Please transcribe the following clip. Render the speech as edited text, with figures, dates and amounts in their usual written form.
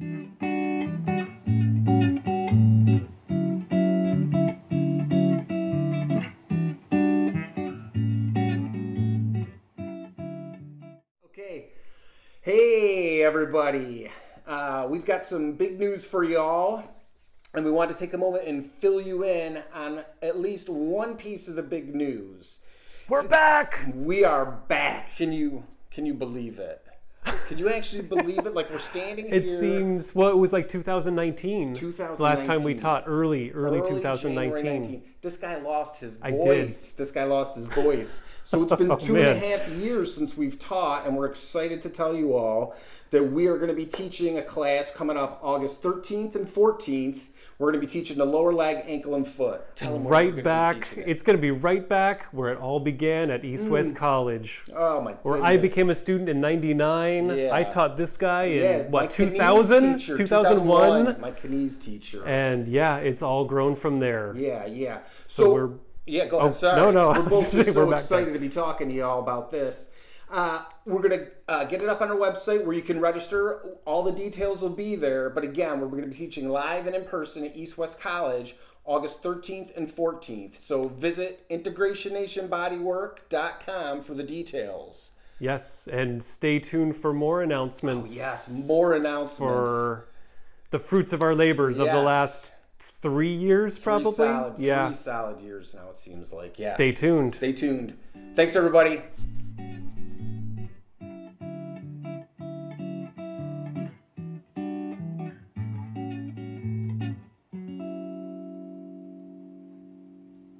Okay, hey everybody, we've got some big news for y'all, and we want to take a moment and fill you in on at least one piece of the big news. We're back! We are back. Can you believe it? Can you actually believe it? Like, we're standing here. It seems, well, it was like 2019. 2019. Last time we taught, early 2019. January 19. This guy lost his voice. I did. This guy lost his voice. So it's been 2.5 years since we've taught, and we're excited to tell you all that we are going to be teaching a class coming up August 13th and 14th. We're going to be teaching the lower leg, ankle, and foot. Tell them right back. It's going to be right back where it all began at East West College. Oh my goodness. Where I became a student in '99. Yeah. I taught this guy in, what, Kinese 2000? teacher, 2001? My Kinese teacher. And yeah, it's all grown from there. Yeah. So we're... Yeah, go ahead. Oh, sorry. no. We're both just so We're back excited to be talking to you all about this. We're going to get it up on our website where you can register. All the details will be there. But again, we're going to be teaching live and in person at East West College August 13th and 14th. So visit integrationbodywork.com for the details. Yes, and stay tuned for more announcements. Oh, yes, more announcements. For the fruits of our labors of the last 3 years, probably. Three solid years now, it seems like. Yeah. Stay tuned. Stay tuned. Thanks, everybody.